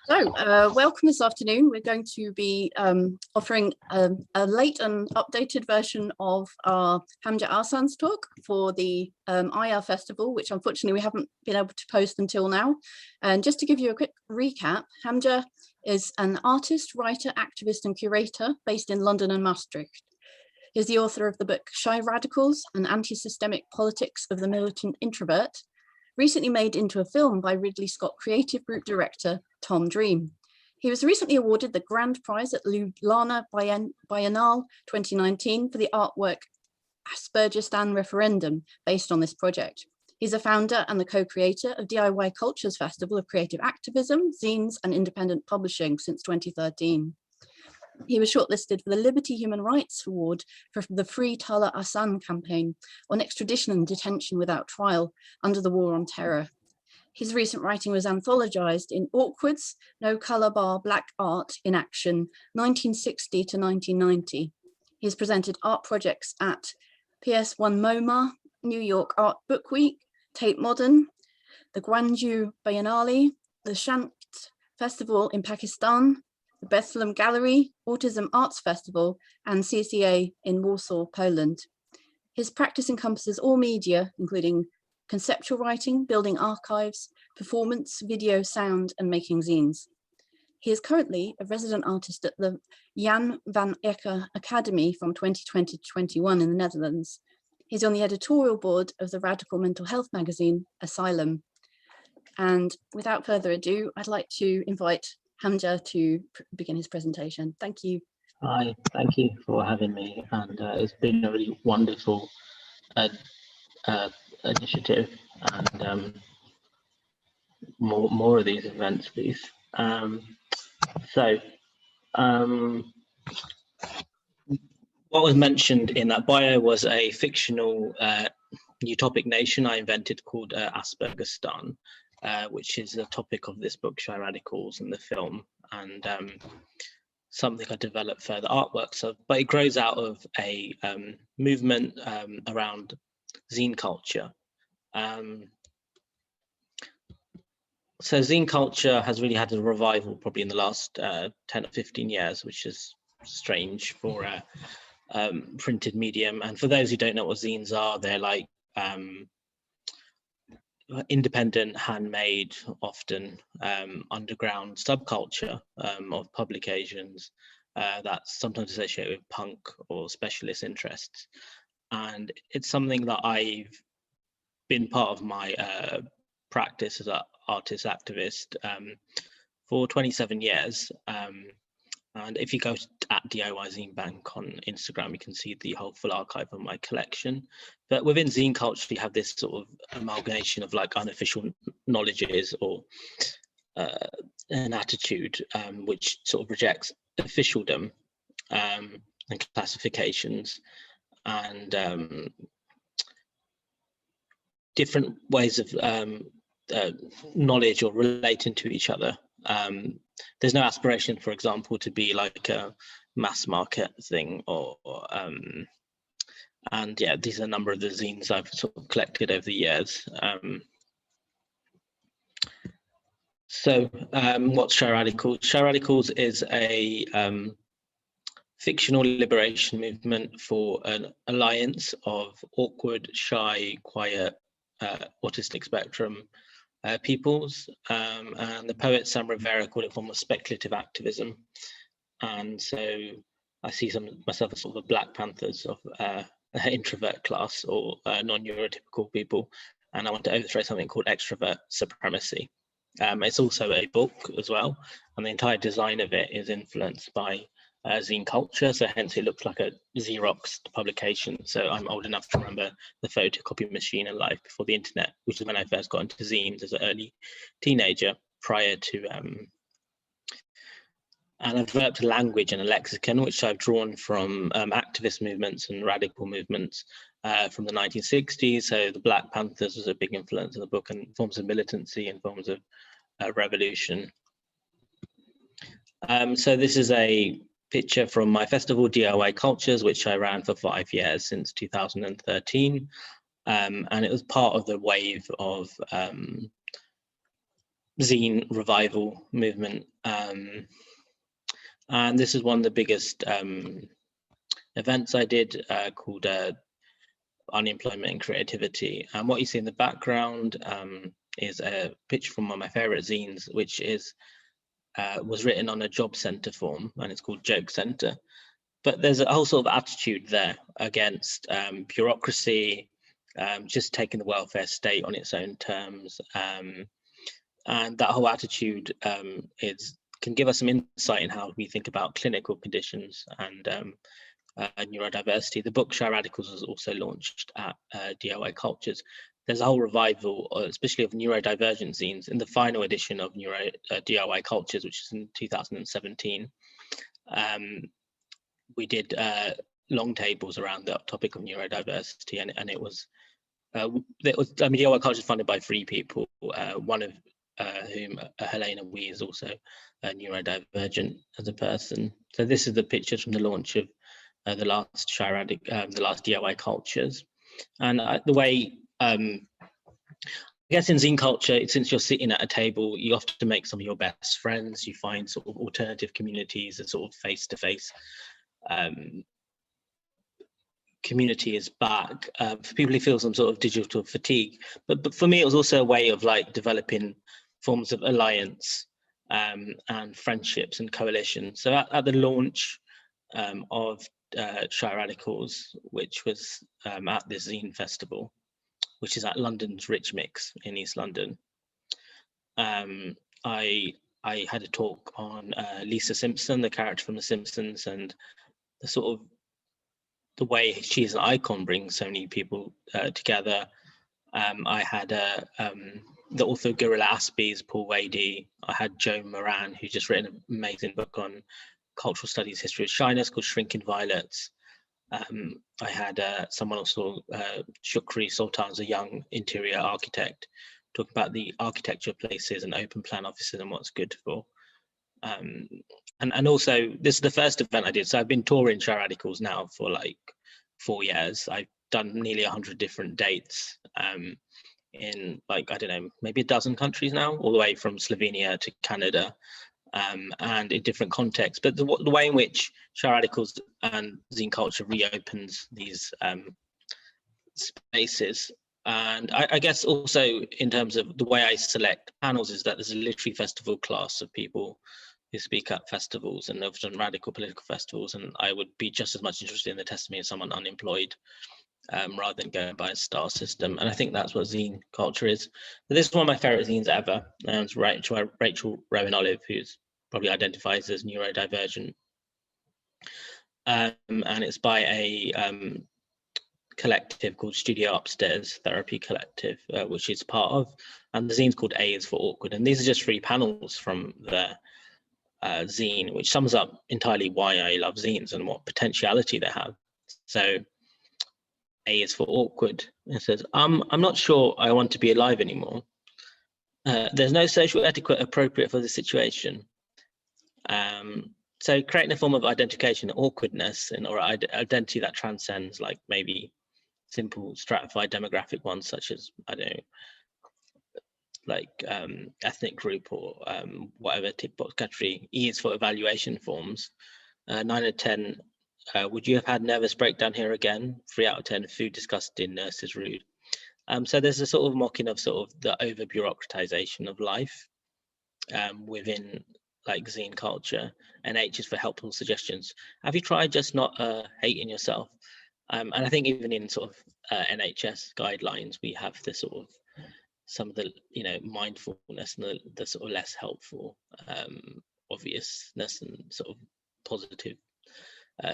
Welcome this afternoon. We're going to be offering a late and updated version of our Hamja Ahsan's talk for the IR Festival, which unfortunately we haven't been able to post until now. And just to give you a quick recap, Hamja is an artist, writer, activist and curator based in London and Maastricht. He's the author of the book Shy Radicals, An Antisystemic Politics of the Militant Introvert, recently made into a film by Ridley Scott creative group director Tom Dream. He was recently awarded the Grand Prize at Ljubljana Biennale 2019 for the artwork Aspergistan Referendum, based on this project. He's a founder and the co-creator of DIY Culltures Festival of Creative Activism, Zines and Independent Publishing since 2013. He was shortlisted for the Liberty Human Rights Award for the Free Tala Ahsan campaign on extradition and detention without trial under the War on Terror. His recent writing was anthologized in Awkward's No Color Bar Black Art in Action, 1960 to 1990. He has presented art projects at PS1 MoMA, New York Art Book Week, Tate Modern, the Gwangju Biennale, the Shant Festival in Pakistan, the Bethlehem Gallery, Autism Arts Festival, and CCA in Warsaw, Poland. His practice encompasses all media, including conceptual writing, building archives, performance, video, sound, and making zines. He is currently a resident artist at the Jan van Eyck Academy from 2020 to 21 in the Netherlands. He's on the editorial board of the radical mental health magazine, Asylum. And without further ado, I'd like to invite Hamja to begin his presentation. Thank you. Hi, thank you for having me, and it's been a really wonderful initiative, and more of these events, please. What was mentioned in that bio was a fictional utopic nation I invented called Aspergistan. Which is the topic of this book, Shy Radicals, and the film, and something I developed further artworks of. But it grows out of a movement around zine culture. So zine culture has really had a revival probably in the last 10 or 15 years, which is strange for a printed medium. And for those who don't know what zines are, they're like independent, handmade, often underground subculture of publications that's sometimes associated with punk or specialist interests. And it's something that I've been part of my practice as an artist activist for 27 years. And if you go at DIY Zine Bank on Instagram, you can see the whole full archive of my collection. But within zine culture, you have this sort of amalgamation of like unofficial knowledges or an attitude which sort of rejects officialdom and classifications and different ways of knowledge or relating to each other. There's no aspiration, for example, to be like a mass market thing, and yeah, these are a number of the zines I've sort of collected over the years. What's Shy Radicals? Shy Radicals is a fictional liberation movement for an alliance of awkward, shy, quiet, autistic spectrum peoples, and the poet Sam Rivera called it a form of speculative activism. And so I see myself as sort of a Black Panthers of introvert class or non-neurotypical people, and I want to overthrow something called extrovert supremacy. It's also a book as well, and the entire design of it is influenced by zine culture, so hence it looks like a Xerox publication. So I'm old enough to remember the photocopy machine and life before the internet, which is when I first got into zines as an early teenager, prior to and I've developed a language and a lexicon which I've drawn from activist movements and radical movements from the 1960s. So the Black Panthers was a big influence in the book, and forms of militancy and forms of revolution. So this is a picture from my festival, DIY Culltures, which I ran for 5 years since 2013. And it was part of the wave of zine revival movement. And this is one of the biggest events I did, called Unemployment and Creativity. And what you see in the background is a picture from one of my favorite zines, which is was written on a job center form, and it's called Joke Center. But there's a whole sort of attitude there against bureaucracy, just taking the welfare state on its own terms. And that whole attitude can give us some insight in how we think about clinical conditions and neurodiversity. The book Shy Radicals was also launched at DIY Culltures. There's a whole revival, especially of neurodivergent zines, in the final edition of DIY Culltures, which is in 2017. We did long tables around the topic of neurodiversity, and it was DIY Culltures is funded by 3 people, one of whom, Helena Wee, is also neurodivergent as a person. So this is the pictures from the launch of the last DIY Culltures. And the way, I guess in zine culture, since you're sitting at a table, you often make some of your best friends. You find sort of alternative communities, a sort of face-to-face community is back for people who feel some sort of digital fatigue. But for me, it was also a way of like developing forms of alliance and friendships and coalition. So at the launch of Shy Radicals, which was at this zine festival, which is at London's Rich Mix in East London, I had a talk on Lisa Simpson, the character from The Simpsons, and the sort of the way she's an icon brings so many people together. I had the author of Guerrilla Aspies, Paul Wadey. I had Joe Moran, who's just written an amazing book on cultural studies history of shyness called Shrinking Violets. I had someone also, Shukri Sultan's a young interior architect, talk about the architecture of places and open plan offices and what's good for. And also, this is the first event I did. So I've been touring Shy Radicals now for like 4 years. I've done nearly 100 different dates in like, I don't know, maybe a dozen countries now, all the way from Slovenia to Canada, and in different contexts. But the way in which Shy Radicals and zine culture reopens these spaces, and I guess also in terms of the way I select panels, is that there's a literary festival class of people who speak at festivals, and I've done radical political festivals, and I would be just as much interested in the testimony of someone unemployed rather than going by a star system. And I think that's what zine culture is. But this is one of my favorite zines ever. It's Rachel Rowan Olive, who's probably identifies as neurodivergent. And it's by a collective called Studio Upstairs Therapy Collective, which it's part of. And the zine's called A is for Awkward. And these are just 3 panels from the zine, which sums up entirely why I love zines and what potentiality they have. So A is for Awkward. It says, I'm not sure I want to be alive anymore. There's no social etiquette appropriate for the situation. So creating a form of identification, awkwardness, or identity that transcends like maybe simple stratified demographic ones, such as, I don't know, like ethnic group or whatever tick box category. E is for evaluation forms. 9 out of 10, would you have had nervous breakdown here again? 3 out of 10, food disgusting, nurses rude. So there's a sort of mocking of sort of the over bureaucratization of life within like zine culture. And H is for helpful suggestions. Have you tried just not hating yourself? And I think even in sort of NHS guidelines, we have this sort of some of the, you know, mindfulness and the sort of less helpful obviousness and sort of positive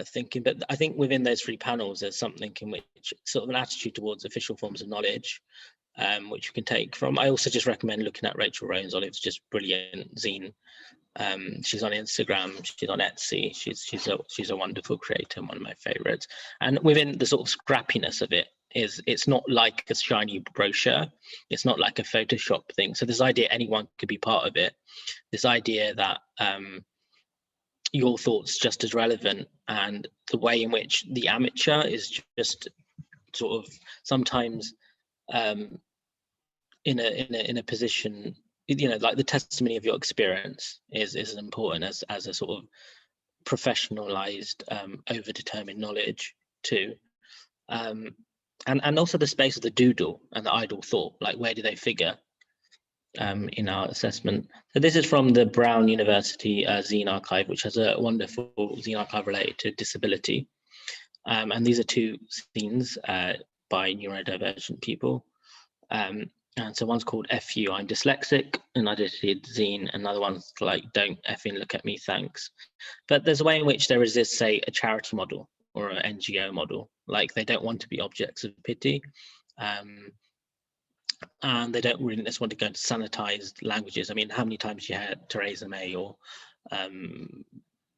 thinking. But I think within those 3 panels, there's something in which sort of an attitude towards official forms of knowledge, which you can take from. I also just recommend looking at Rachel Rowan Olive's just brilliant zine. She's on Instagram, she's on Etsy, she's a wonderful creator and one of my favorites. And within the sort of scrappiness of it, it's not like a shiny brochure, it's not like a Photoshop thing. So this idea anyone could be part of it, this idea that your thoughts just as relevant, and the way in which the amateur is just sort of sometimes in a position you know, like the testimony of your experience is as important as a sort of professionalized, overdetermined knowledge too. And also the space of the doodle and the idle thought, like where do they figure in our assessment? So this is from the Brown University zine archive, which has a wonderful zine archive related to disability. And these are two zines by neurodivergent people. And so one's called FU, I'm dyslexic, and I just did zine. Another one's like, don't effing look at me, thanks. But there's a way in which there is this, say, a charity model or an NGO model, like they don't want to be objects of pity. And they don't really just want to go into sanitized languages. I mean, how many times you heard Theresa May or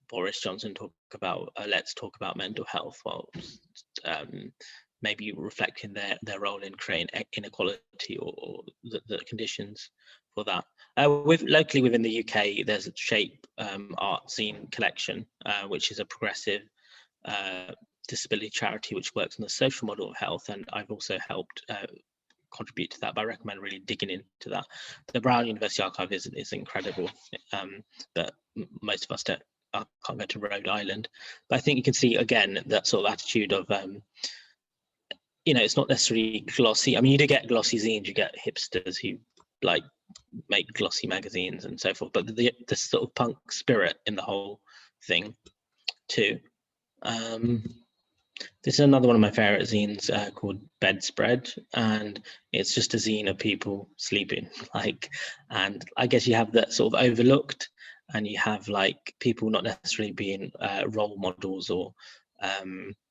Boris Johnson talk about, let's talk about mental health, while maybe reflecting their role in creating inequality or the conditions for that. Locally within the UK, there's a Shape art zine collection, which is a progressive disability charity which works on the social model of health, and I've also helped contribute to that, but I recommend really digging into that. The Brown University archive is incredible, but most of us can't go to Rhode Island. But I think you can see again that sort of attitude of you know, it's not necessarily glossy. I mean, you do get glossy zines, you get hipsters who like make glossy magazines and so forth, but the sort of punk spirit in the whole thing too. This is another one of my favorite zines called Bedspread, and it's just a zine of people sleeping, like, and I guess you have that sort of overlooked, and you have like people not necessarily being role models or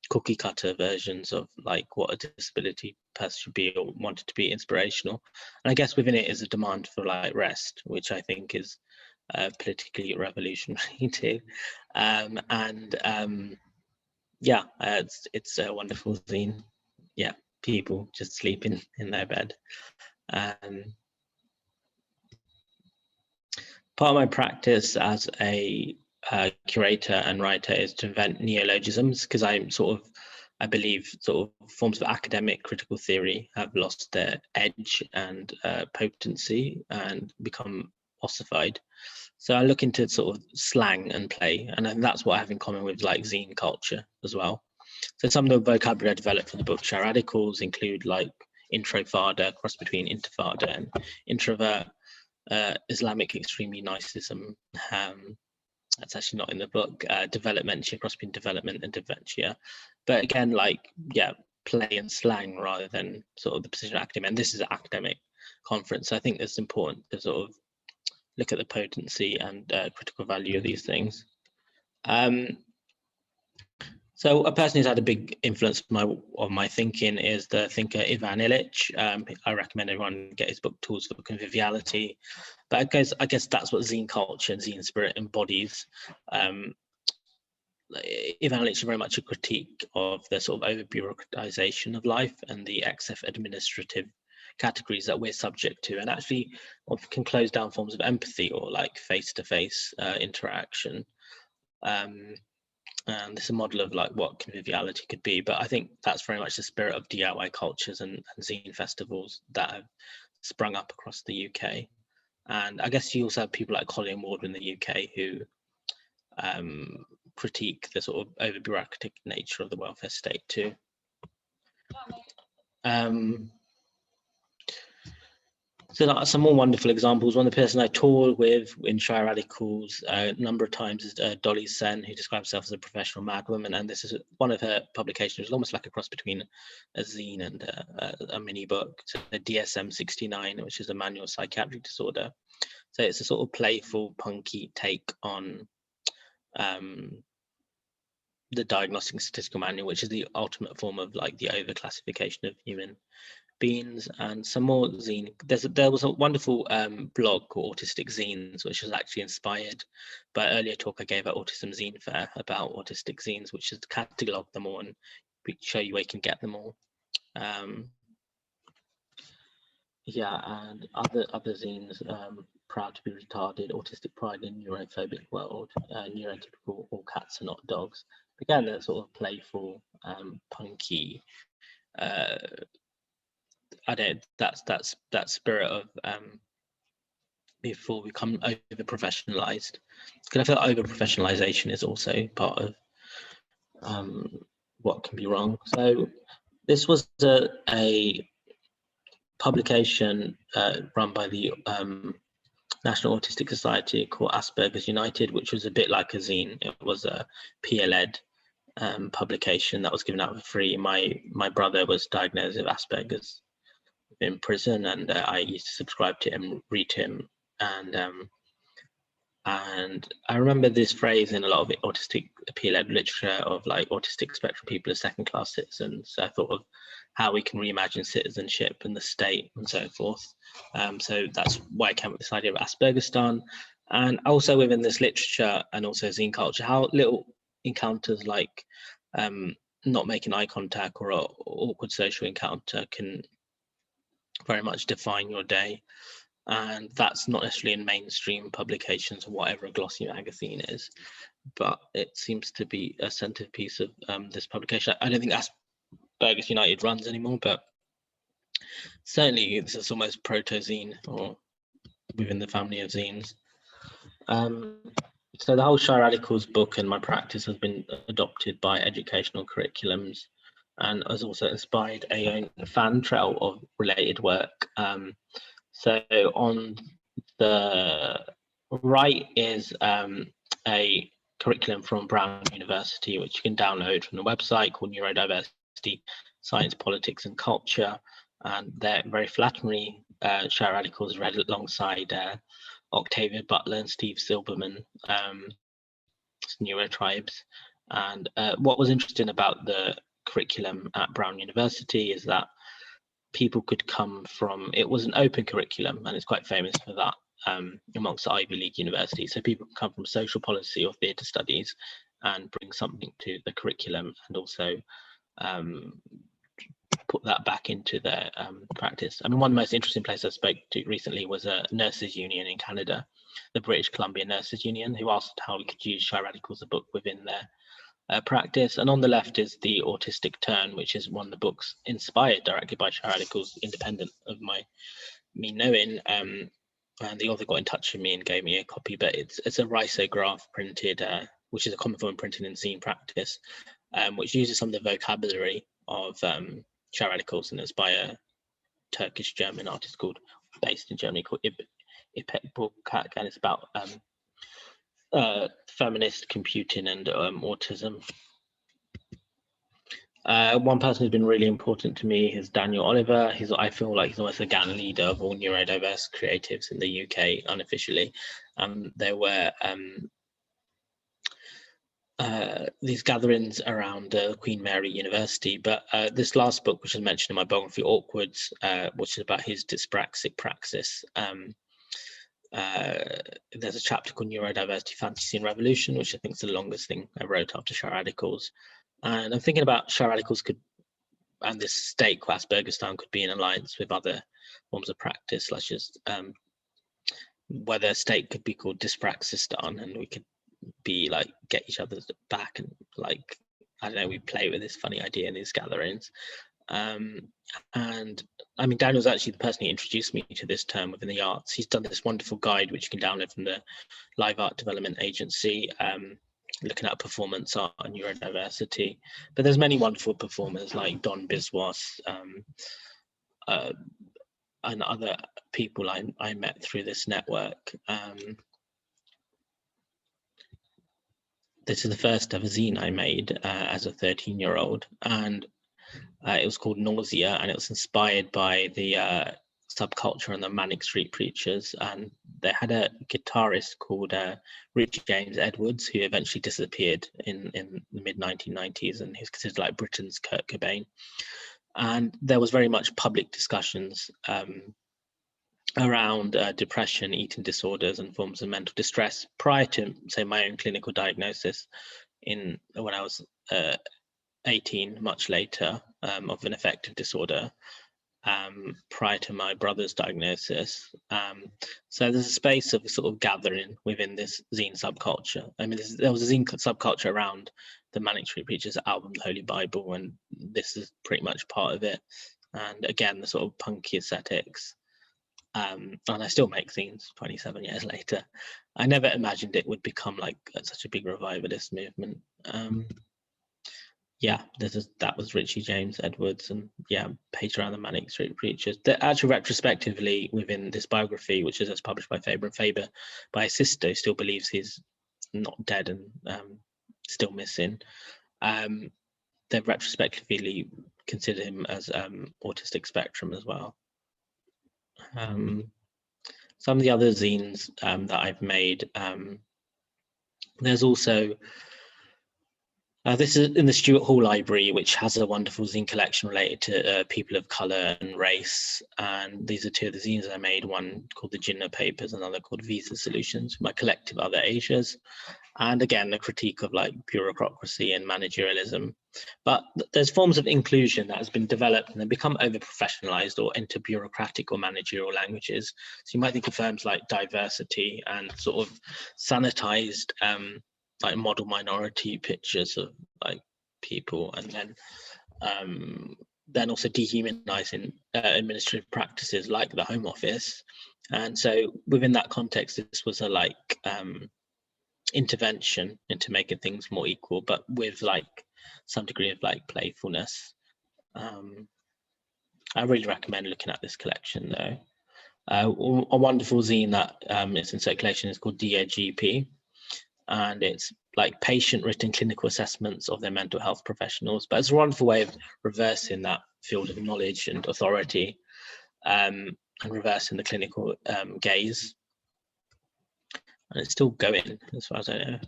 cookie cutter versions of like what a disability person should be or wanted to be inspirational. And I guess within it is a demand for like rest, which I think is politically revolutionary too. Yeah, it's a wonderful zine. Yeah, people just sleeping in their bed. Part of my practice as a curator and writer is to invent neologisms, because I believe sort of forms of academic critical theory have lost their edge and potency and become ossified. So I look into sort of slang and play, and that's what I have in common with like zine culture as well. So some of the vocabulary I developed for the book Show Radicals include like introfarda, cross between intifada and introvert, Islamic extreme unicism, that's actually not in the book, developmentia, cross between development and dementia. But again, like, yeah, play and slang rather than sort of the position of academic. And this is an academic conference, so I think it's important to sort of look at the potency and critical value of these things. So a person who's had a big influence on my thinking is the thinker Ivan Illich. I recommend everyone get his book Tools for Conviviality. But I guess that's what zine culture and zine spirit embodies. Ivan Illich is very much a critique of the sort of over-bureaucratization of life and the excess administrative categories that we're subject to, and actually can close down forms of empathy or like face-to-face interaction. And this is a model of like what conviviality could be, but I think that's very much the spirit of DIY cultures and zine festivals that have sprung up across the UK. And I guess you also have people like Colin Ward in the UK who critique the sort of over bureaucratic nature of the welfare state too. So that's some more wonderful examples. One of the person I toured with in Show Radicals a number of times is Dolly Sen, who describes herself as a professional madwoman, and this is one of her publications. It's almost like a cross between a zine and a mini book. So the DSM-69, which is a manual psychiatric disorder. So it's a sort of playful, punky take on the Diagnostic Statistical Manual, which is the ultimate form of like the overclassification of human beings. And some more zine. There was a wonderful blog called Autistic Zines, which was actually inspired by an earlier talk I gave at Autism Zine Fair about autistic zines, which is to catalogue them all and show you where you can get them all. Yeah, and other zines, Proud to be Retarded, Autistic Pride in Neurophobic World, Neurotypical, All Cats Are Not Dogs. Again, that sort of playful, punky, I don't, that spirit of before we become over-professionalized. Because I feel like over-professionalization is also part of what can be wrong. So this was a publication run by the National Autistic Society called Asperger's United, which was a bit like a zine. It was a peer-led publication that was given out for free. My brother was diagnosed with Asperger's in prison, and I used to subscribe to him, read to him, and I remember this phrase in a lot of autistic peer-led literature of like autistic spectrum people as second-class citizens. So I thought of how we can reimagine citizenship and the state and so forth. So that's why I came up with this idea of Aspergistan. And also within this literature and also zine culture, how little encounters like not making eye contact or an awkward social encounter can very much define your day. And that's not necessarily in mainstream publications or whatever a glossy magazine is, but it seems to be a centerpiece of this publication. I don't think Asperger's United runs anymore, but certainly this is almost proto-zine or within the family of zines. So the whole Shy Radicals book and my practice has been adopted by educational curriculums and has also inspired a fan trail of related work. So on the right is a curriculum from Brown University, which you can download from the website, called Neurodiversity, Science, Politics and Culture. And they're very flatteringly, Shy Radicals read alongside Octavia Butler and Steve Silberman, Neurotribes. And what was interesting about the curriculum at Brown University is that people could come from, it was an open curriculum and it's quite famous for that amongst Ivy League universities. So people can come from social policy or theatre studies and bring something to the curriculum and also put that back into their practice. I mean, one of the most interesting places I spoke to recently was a nurses union in Canada, the British Columbia Nurses Union, who asked how we could use Shy Radicals, a book, within their practice. And on the left is The Autistic Turn, which is one of the books inspired directly by Shy Radicals, independent of me knowing. And the author got in touch with me and gave me a copy, but it's a risograph printed, which is a common form printed in zine practice, which uses some of the vocabulary of Shy Radicals, and it's by a Turkish-German artist based in Germany called Ipek Burkak, and it's about feminist computing and autism. One person who's been really important to me is Daniel Oliver. I feel like he's almost a gang leader of all neurodiverse creatives in the UK unofficially. There were these gatherings around Queen Mary University, but this last book, which is mentioned in my biography, Awkwards, which is about his dyspraxic praxis. There's a chapter called Neurodiversity, Fantasy and Revolution, which I think is the longest thing I wrote after Shy Radicals. And I'm thinking about Shy Radicals and this state, Aspergistan, could be in alliance with other forms of practice, such as whether a state could be called Dyspraxistan, and we could be like get each other's back and like, I don't know, we play with this funny idea in these gatherings. And I mean, Daniel's actually the person who introduced me to this term within the arts. He's done this wonderful guide which you can download from the Live Art Development Agency, looking at performance art and neurodiversity. But there's many wonderful performers like Don Biswas and other people I met through this network. This is the first ever zine I made as a 13-year-old, and it was called Nausea, and it was inspired by the subculture and the Manic Street Preachers. And they had a guitarist called Richie James Edwards, who eventually disappeared in the mid-1990s, and he's considered like Britain's Kurt Cobain. And there was very much public discussions around depression, eating disorders, and forms of mental distress prior to, say, my own clinical diagnosis when I was 18, much later, of an affective disorder, prior to my brother's diagnosis. So there's a space of sort of gathering within this zine subculture. I mean, there was a zine subculture around the Manic Street Preachers album, The Holy Bible, and this is pretty much part of it. And again, the sort of punky aesthetics. And I still make zines 27 years later. I never imagined it would become like such a big revivalist movement. Yeah, that was Richie James Edwards, and yeah, page around the Manic Street Preachers. They're actually retrospectively within this biography, which is published by Faber and Faber, by his sister, who still believes he's not dead and still missing. They retrospectively consider him as autistic spectrum as well. Some of the other zines that I've made, there's also this is in the Stuart Hall Library, which has a wonderful zine collection related to people of colour and race. And these are two of the zines I made, one called the Jinnah Papers, another called Visa Solutions, my collective other Asias. And again, a critique of like bureaucracy and managerialism. But there's forms of inclusion that has been developed and then become over-professionalized or enter bureaucratic or managerial languages. So you might think of terms like diversity and sort of sanitized like model minority pictures of like people, and then also dehumanizing administrative practices like the Home Office. And so within that context, this was a like intervention into making things more equal, but with like some degree of like playfulness. I really recommend looking at this collection though. A wonderful zine that is in circulation is called Dear GP, and it's like patient written clinical assessments of their mental health professionals, but it's a wonderful way of reversing that field of knowledge and authority, and reversing the clinical gaze. And it's still going as far as I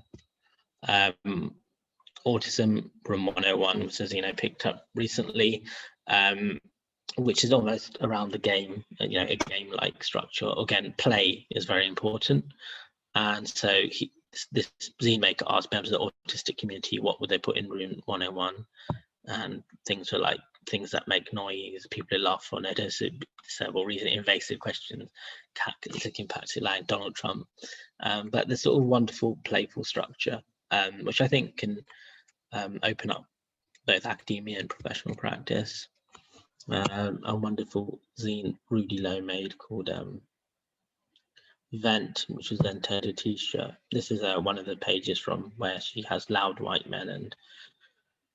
know. Autism Room 101 was a zine I picked up recently, which is almost around the game, a game-like structure. Again, play is very important. And so this zine maker asked members of the autistic community what would they put in Room 101, and things were like things that make noise, people who laugh on it, several reason invasive questions, clicking back to like Donald Trump, but this sort of wonderful playful structure, which I think can open up both academia and professional practice. A wonderful zine Rudy Lowe made called Vent, which was then turned into a t-shirt. This is one of the pages from where she has loud white men and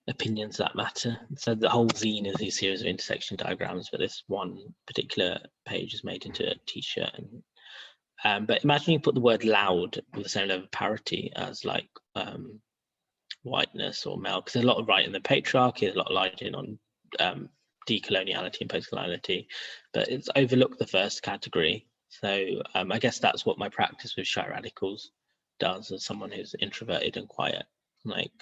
opinions that matter. So the whole zine is a series of intersection diagrams, but this one particular page is made into a t-shirt. But imagine you put the word loud with the same level of parity as like whiteness or male, because there's a lot of right in the patriarchy, there's a lot of lighting on decoloniality and postcoloniality, but it's overlooked the first category. So I guess that's what my practice with Shy Radicals does as someone who's introverted and quiet. Like,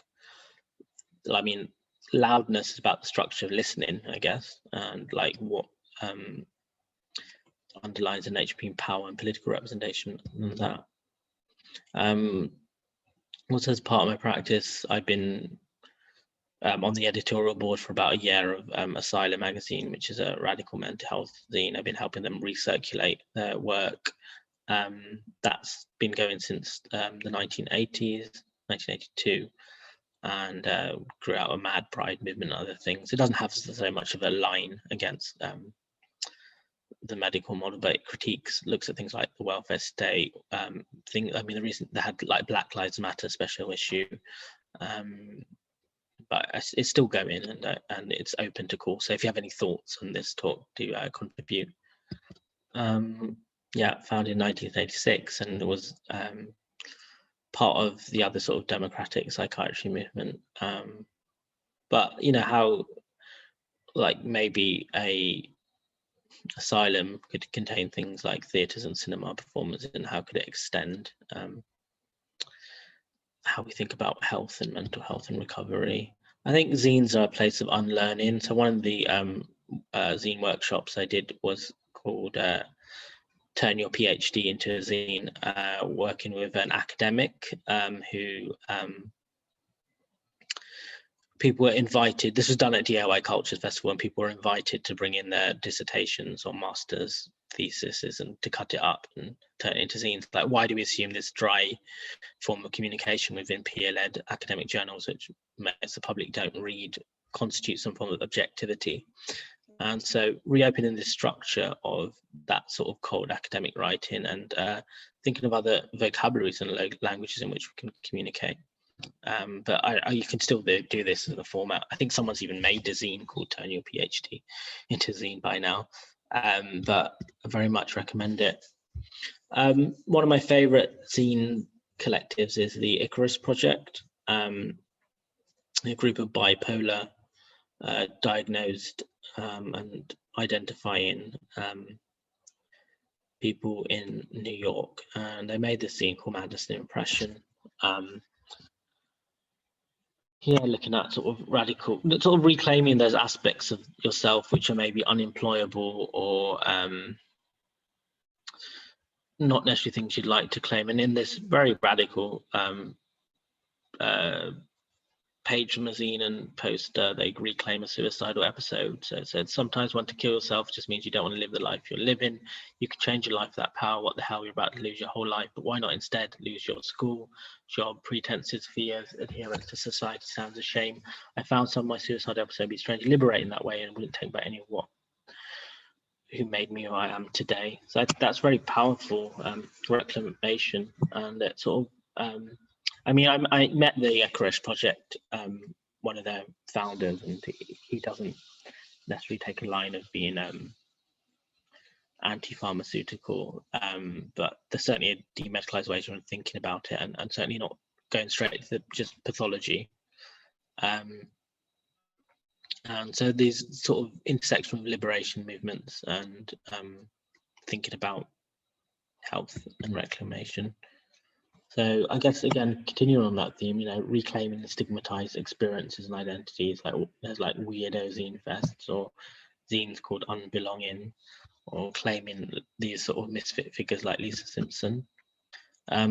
I mean, loudness is about the structure of listening, I guess, and like what underlines the nature of being power and political representation and that. Also, as part of my practice, I've been on the editorial board for about a year of Asylum magazine, which is a radical mental health zine. I've been helping them recirculate their work. That's been going since the 1980s, 1982, and grew out a mad pride movement and other things. It doesn't have so much of a line against the medical model, but it critiques, looks at things like the welfare state. The reason they had like Black Lives Matter special issue, but it's still going, and it's open to call. So if you have any thoughts on this talk, do contribute. Yeah, founded in 1986, and it was part of the other sort of democratic psychiatry movement. But you know how, like, maybe a asylum could contain things like theatres and cinema performances, and how could it extend how we think about health and mental health and recovery. I think zines are a place of unlearning. So one of the zine workshops I did was called Turn Your PhD into a Zine, working with an academic who people were invited. This was done at DIY Culltures Festival, and people were invited to bring in their dissertations or master's theses and to cut it up and turn it into zines. Like, why do we assume this dry form of communication within peer-led academic journals, which most of the public don't read, constitutes some form of objectivity? And so reopening the structure of that sort of cold academic writing and thinking of other vocabularies and languages in which we can communicate. But you can still do this as a format. I think someone's even made a zine called Turn Your PhD into Zine by now, but I very much recommend it. One of my favorite zine collectives is the Icarus Project, a group of bipolar, diagnosed and identifying people in New York, and they made this zine called Madness and Impression. Yeah, looking at sort of radical, sort of reclaiming those aspects of yourself which are maybe unemployable or not necessarily things you'd like to claim. And in this very radical page from a zine and poster, they reclaim a suicidal episode. So it said, sometimes want to kill yourself just means you don't want to live the life you're living. You can change your life with that power. What the hell, you're about to lose your whole life, but why not instead lose your school, job, pretenses, fears, adherence to society, sounds a shame. I found some of my suicide episode be strangely liberating that way and wouldn't take back any of who made me who I am today. So that's very powerful reclamation, and that sort of I mean, I met the Icarus Project, one of their founders, and he doesn't necessarily take a line of being anti-pharmaceutical, but there's certainly a demedicalized way of thinking about it, and certainly not going straight to just pathology. And so these sort of intersection of liberation movements and thinking about health and reclamation. So I guess, again, continuing on that theme, reclaiming the stigmatized experiences and identities, like there's like weirdo zine fests or zines called Unbelonging, or claiming these sort of misfit figures like Lisa Simpson.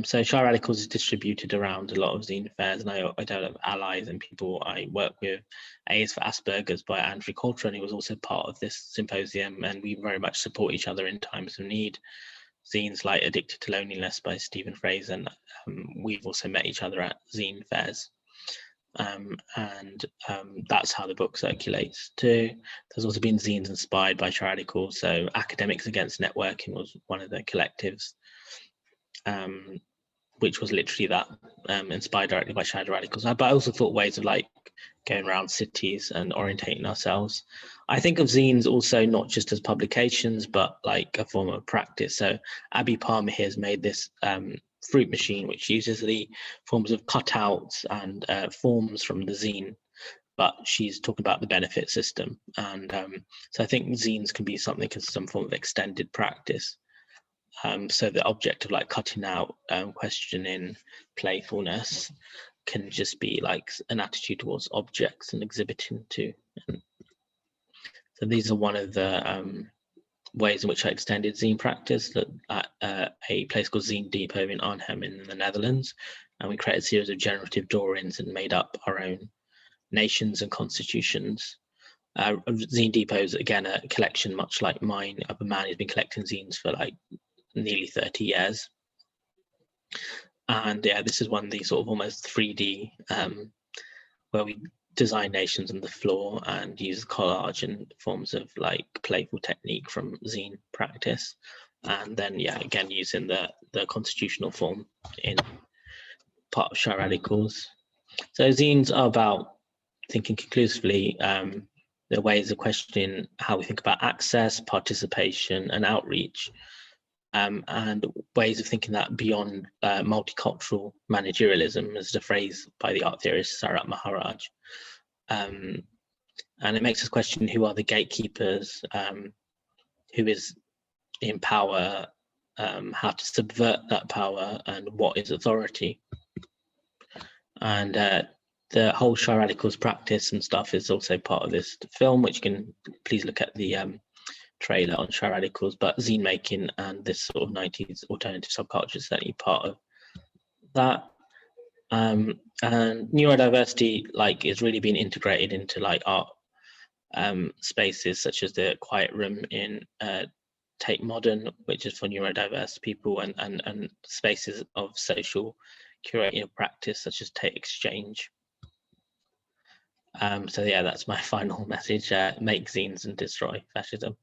So Shy Radicals is distributed around a lot of zine fairs, and I don't have allies and people I work with. A is for Asperger's by Andrew Culltures, and he was also part of this symposium, and we very much support each other in times of need. Zines like Addicted to Loneliness by Stephen Fraser, and we've also met each other at zine fairs. And that's how the book circulates too. There's also been zines inspired by Shy Radicals. So Academics Against Networking was one of the collectives, which was literally that, inspired directly by Shy Radicals. But I also thought ways of like going around cities and orientating ourselves. I think of zines also not just as publications, but like a form of practice. So Abby Palmer here has made this fruit machine, which uses the forms of cutouts and forms from the zine, but she's talking about the benefit system. And so I think zines can be something as some form of extended practice. So the object of like cutting out, questioning, playfulness can just be like an attitude towards objects and exhibiting too. So these are one of the ways in which I extended zine practice at a place called Zine Depot in Arnhem in the Netherlands. And we created a series of generative drawings and made up our own nations and constitutions. Zine Depot is, again, a collection much like mine of a man who's been collecting zines for like nearly 30 years. And yeah, this is one of these sort of almost 3D, where we design nations on the floor and use collage and forms of like playful technique from zine practice. And then, yeah, again, using the constitutional form in part of Shy Radicals. So zines are about thinking conclusively, the ways of questioning how we think about access, participation, and outreach. And ways of thinking that beyond multicultural managerialism, as a phrase by the art theorist Sarat Maharaj. And it makes us question who are the gatekeepers, who is in power, how to subvert that power, and what is authority. And the whole Shy Radicals practice and stuff is also part of this film, which you can please look at the trailer on Shy Radicals, but zine making and this sort of 90s alternative subculture is certainly part of that. And neurodiversity like is really being integrated into like art spaces such as the Quiet Room in Tate Modern, which is for neurodiverse people, and spaces of social curating practice such as Tate Exchange. So yeah, that's my final message. Make zines and destroy fascism.